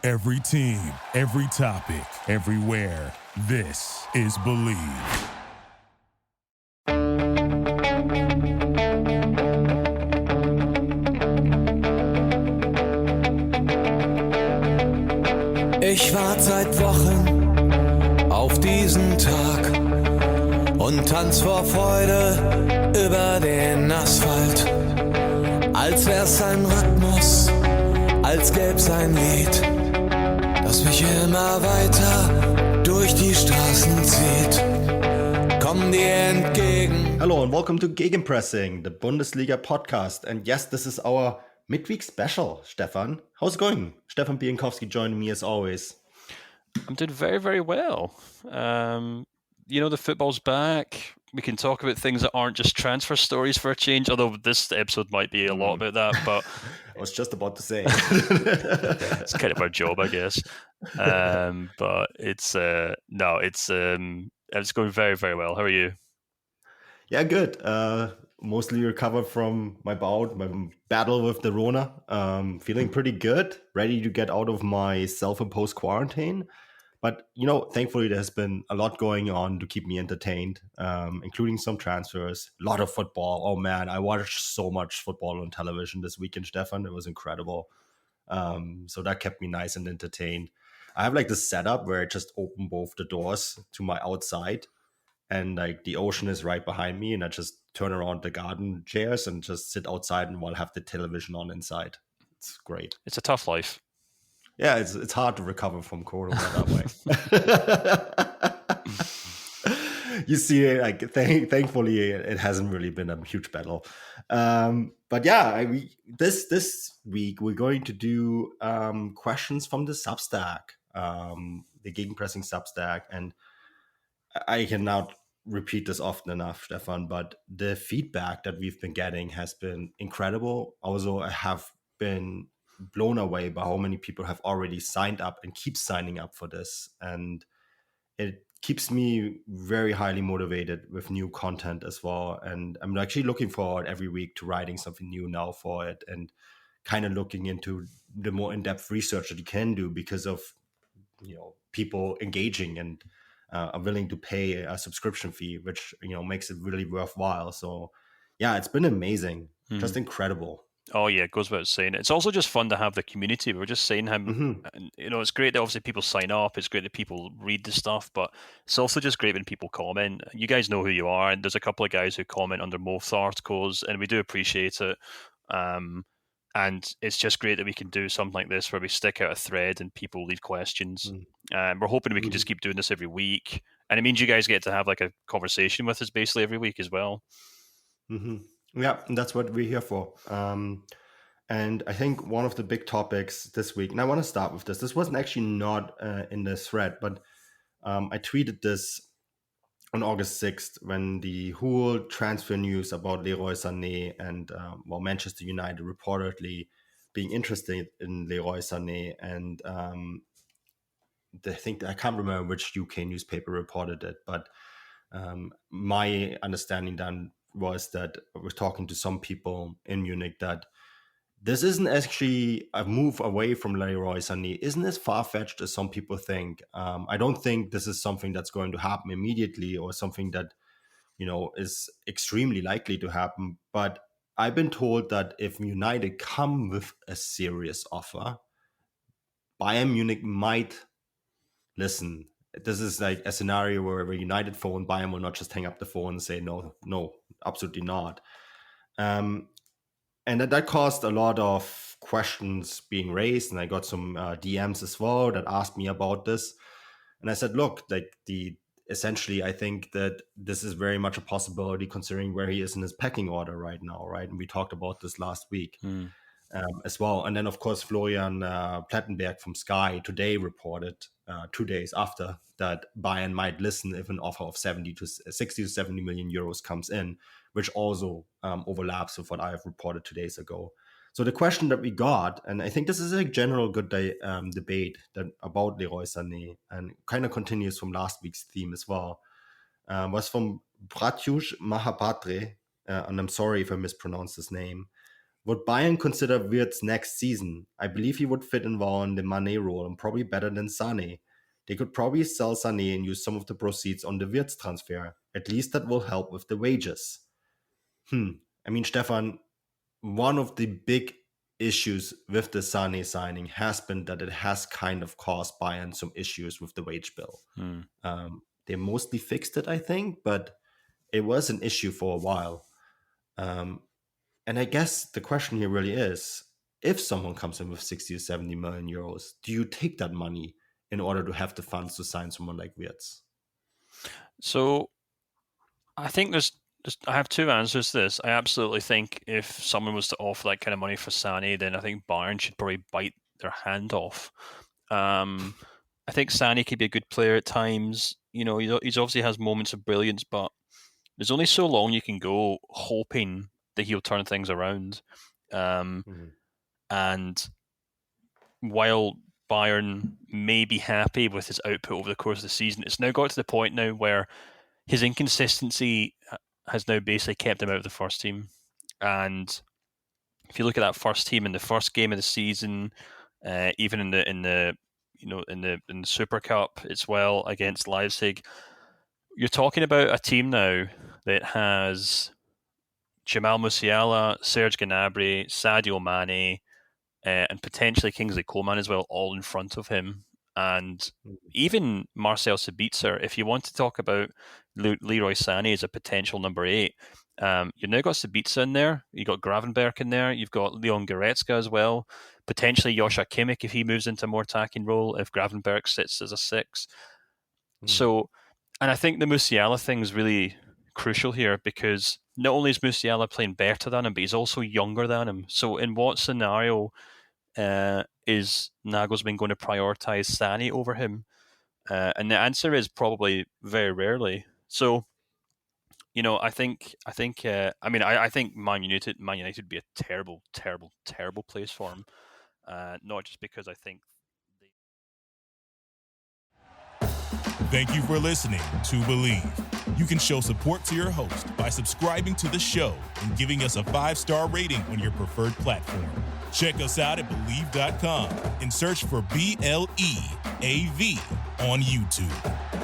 Every team, every topic, everywhere. This is Believe. Ich warte seit Wochen auf diesen Tag und tanz vor Freude über den Asphalt. Als wär's ein Rhythmus, als gäb's ein Lied, das mich immer weiter durch die Straßen zieht. Komm dir entgegen. Hello and welcome to Gegenpressing, the Bundesliga podcast. And yes, this is our midweek special, Stefan. How's it going? Stefan Bienkowski joining me as always. I'm doing very, very well. The football's back. We can talk about things that aren't just transfer stories for a change, although this episode might be a lot about that. But I was just about to say. It's kind of our job, I guess. But it's going very, very well. How are you? Yeah, good. Mostly recovered from my battle with the Rona. Feeling pretty good, ready to get out of my self-imposed quarantine. But, thankfully there has been a lot going on to keep me entertained, including some transfers, a lot of football. Oh, man, I watched so much football on television this weekend, Stefan. It was incredible. So that kept me nice and entertained. I have this setup where I just open both the doors to my outside and the ocean is right behind me. And I just turn around the garden chairs and just sit outside and while have the television on inside. It's great. It's a tough life. Yeah, it's hard to recover from Corona that way. You see, thankfully, it hasn't really been a huge battle. But yeah, this week we're going to do questions from the Substack, the Gegenpressing Substack, and I cannot repeat this often enough, Stefan. But the feedback that we've been getting has been incredible. Also, I have been blown away by how many people have already signed up and keep signing up for this, and it keeps me very highly motivated with new content as well. And I'm actually looking forward every week to writing something new now for it and kind of looking into the more in-depth research that you can do because of people engaging and are willing to pay a subscription fee, which makes it really worthwhile. So yeah, it's been amazing. Just incredible. Oh, yeah, it goes without saying. It's also just fun to have the community. We were just saying it's great that obviously people sign up. It's great that people read the stuff, but it's also just great when people comment. You guys know who you are, and there's a couple of guys who comment under most articles, and we do appreciate it. And it's just great that we can do something like this where we stick out a thread and people leave questions. We're hoping we can just keep doing this every week. And it means you guys get to have a conversation with us basically every week as well. Mm-hmm. Yeah, that's what we're here for. And I think one of the big topics this week, and I want to start with this. This wasn't actually not in the thread, but I tweeted this on August 6th when the whole transfer news about Leroy Sane and Manchester United reportedly being interested in Leroy Sane. And I think I can't remember which UK newspaper reported it, but my understanding then was that I was talking to some people in Munich that this isn't actually a move away from Leroy Sane, isn't as far-fetched as some people think. I don't think this is something that's going to happen immediately or something that, is extremely likely to happen. But I've been told that if United come with a serious offer, Bayern Munich might listen. This is a scenario where United phone, Bayern will not just hang up the phone and say, no, absolutely not. And that caused a lot of questions being raised. And I got some DMs as well that asked me about this. And I said, look, essentially, I think that this is very much a possibility considering where he is in his pecking order right now, right? And we talked about this last week. As well. And then, of course, Florian Plettenberg from Sky today reported 2 days after that Bayern might listen if an offer of 60 to 70 million euros comes in, which also overlaps with what I have reported 2 days ago. So the question that we got, and I think this is a general good debate about Leroy Sane and kind of continues from last week's theme as well, was from Pratyush Mahapatre, and I'm sorry if I mispronounced his name, would Bayern consider Wirtz next season? I believe he would fit in well in the Mané role and probably better than Sane. They could probably sell Sane and use some of the proceeds on the Wirtz transfer. At least that will help with the wages. I mean, Stefan, one of the big issues with the Sane signing has been that it has kind of caused Bayern some issues with the wage bill. They mostly fixed it, I think, but it was an issue for a while. And I guess the question here really is, if someone comes in with 60 or 70 million euros, do you take that money in order to have the funds to sign someone like Wirtz? So I think I have two answers to this. I absolutely think if someone was to offer that kind of money for Sane, then I think Bayern should probably bite their hand off. I think Sane could be a good player at times. You know, he obviously has moments of brilliance, but there's only so long you can go hoping that he'll turn things around. And while Bayern may be happy with his output over the course of the season, it's now got to the point now where his inconsistency has now basically kept him out of the first team. And if you look at that first team in the first game of the season, even in the Super Cup as well against Leipzig, you're talking about a team now that has Jamal Musiala, Serge Gnabry, Sadio Mane, and potentially Kingsley Coman as well, all in front of him. And even Marcel Sabitzer, if you want to talk about Leroy Sane as a potential number 8, you've now got Sabitzer in there, you've got Gravenberch in there, you've got Leon Goretzka as well, potentially Joshua Kimmich if he moves into a more attacking role, if Gravenberch sits as a 6. So, and I think the Musiala thing is really crucial here because not only is Musiala playing better than him, but he's also younger than him. So in what scenario is Nagelsmann going to prioritise Sane over him? And the answer is probably very rarely. So, you know, I think Man United would be a terrible, terrible, terrible place for him. Not just because I think. Thank you for listening to Believe. You can show support to your host by subscribing to the show and giving us a 5-star rating on your preferred platform. Check us out at Believe.com and search for BLEAV on YouTube.